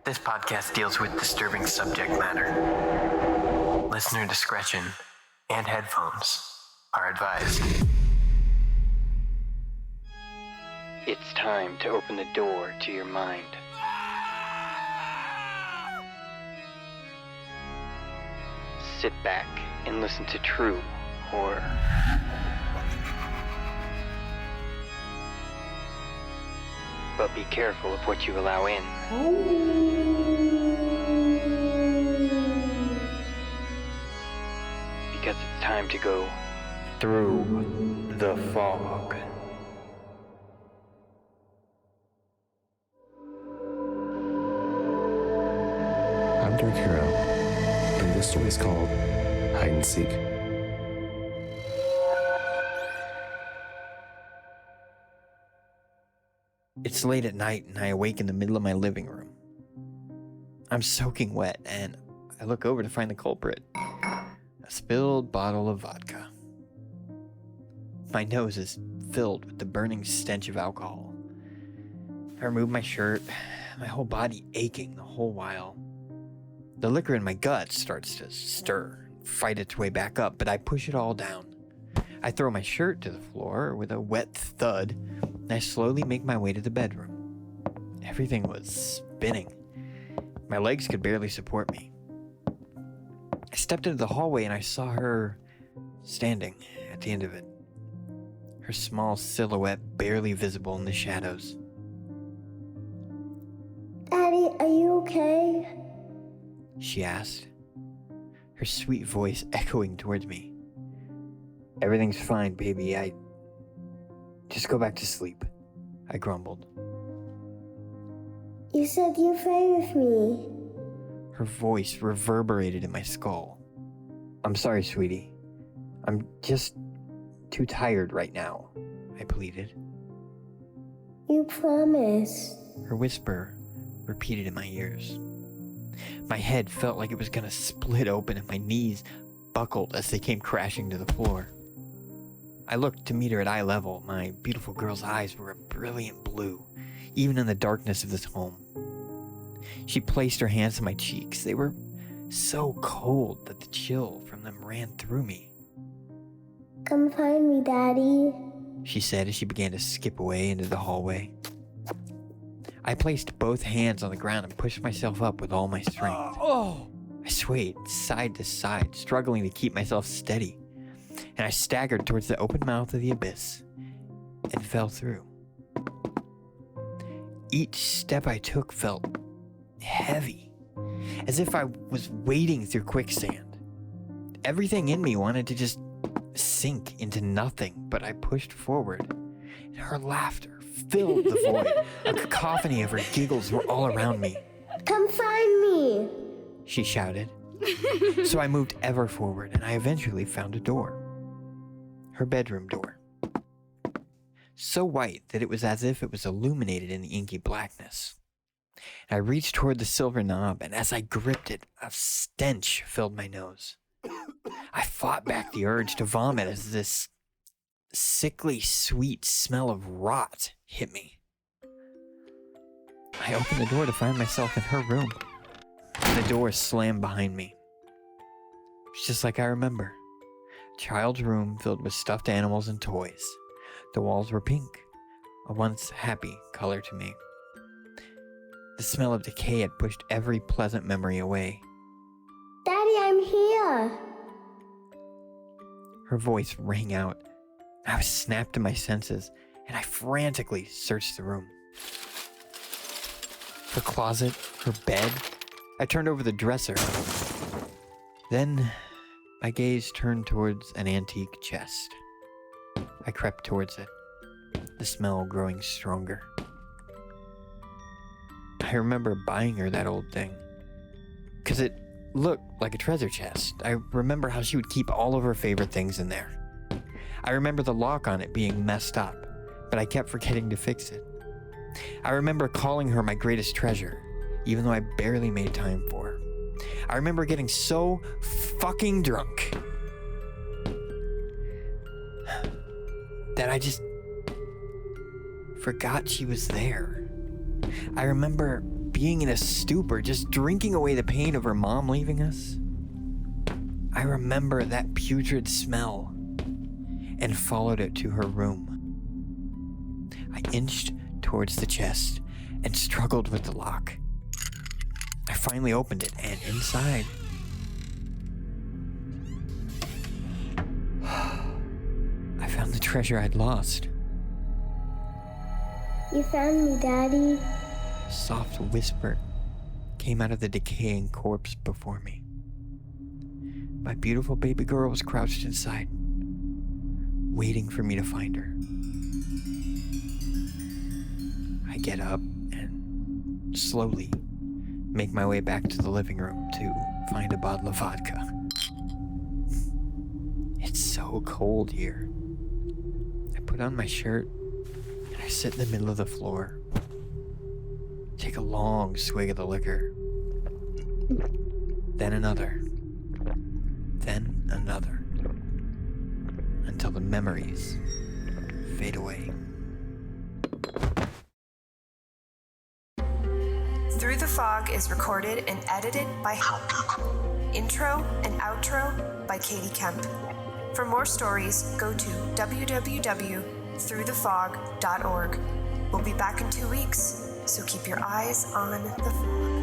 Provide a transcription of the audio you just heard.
This podcast deals with disturbing subject matter. Listener discretion and headphones are advised. It's time to open the door to your mind. Sit back and listen to true horror. But be careful of what you allow in. Because it's time to go through the fog. I'm DarkHero, and this story is called Hide and Seek. It's late at night and I awake in the middle of my living room. I'm soaking wet and I look over to find the culprit. A spilled bottle of vodka. My nose is filled with the burning stench of alcohol. I remove my shirt, my whole body aching the whole while. The liquor in my gut starts to stir, fight its way back up, but I push it all down. I throw my shirt to the floor with a wet thud, and I slowly make my way to the bedroom. Everything was spinning. My legs could barely support me. I stepped into the hallway and I saw her standing at the end of it. Her small silhouette barely visible in the shadows. Daddy, are you okay? She asked, her sweet voice echoing towards me. Everything's fine, baby. Just go back to sleep, I grumbled. You said you'd pray with me. Her voice reverberated in my skull. I'm sorry, sweetie. I'm just too tired right now, I pleaded. You promised. Her whisper repeated in my ears. My head felt like it was gonna split open and my knees buckled as they came crashing to the floor. I looked to meet her at eye level. My beautiful girl's eyes were a brilliant blue, even in the darkness of this home. She placed her hands on my cheeks. They were so cold that the chill from them ran through me. Come find me, Daddy. She said as she began to skip away into the hallway. I placed both hands on the ground and pushed myself up with all my strength. I swayed side to side, struggling to keep myself steady, and I staggered towards the open mouth of the abyss and fell through. Each step I took felt heavy, as if I was wading through quicksand. Everything in me wanted to just sink into nothing, but I pushed forward, and her laughter filled the void. A cacophony of her giggles were all around me. Come find me, she shouted. So I moved ever forward, and I eventually found a door. Her bedroom door. So white that it was as if it was illuminated in the inky blackness. I reached toward the silver knob, and as I gripped it, a stench filled my nose. I fought back the urge to vomit as this sickly sweet smell of rot hit me. I opened the door to find myself in her room. The door slammed behind me. It's just like I remember. A child's room filled with stuffed animals and toys. The walls were pink, a once happy color to me. The smell of decay had pushed every pleasant memory away. Daddy, I'm here. Her voice rang out. I was snapped to my senses, and I frantically searched the room. Her closet, her bed. I turned over the dresser. Then my gaze turned towards an antique chest. I crept towards it, the smell growing stronger. I remember buying her that old thing, because it looked like a treasure chest. I remember how she would keep all of her favorite things in there. I remember the lock on it being messed up, but I kept forgetting to fix it. I remember calling her my greatest treasure, even though I barely made time for her. I remember getting so fucking drunk that I just forgot she was there. I remember being being in a stupor, just drinking away the pain of her mom leaving us. I remember that putrid smell and followed it to her room. I inched towards the chest and struggled with the lock. I finally opened it, and inside, I found the treasure I'd lost. You found me, Daddy. A soft whisper came out of the decaying corpse before me. My beautiful baby girl was crouched inside, waiting for me to find her. I get up and slowly make my way back to the living room to find a bottle of vodka. It's so cold here. I put on my shirt and I sit in the middle of the floor. Take a long swig of the liquor. Then another. Then another. Until the memories fade away. Through the Fog is recorded and edited by Intro and outro by Katie Kemp. For more stories, go to www.throughthefog.org. We'll be back in 2 weeks, so keep your eyes on the fog.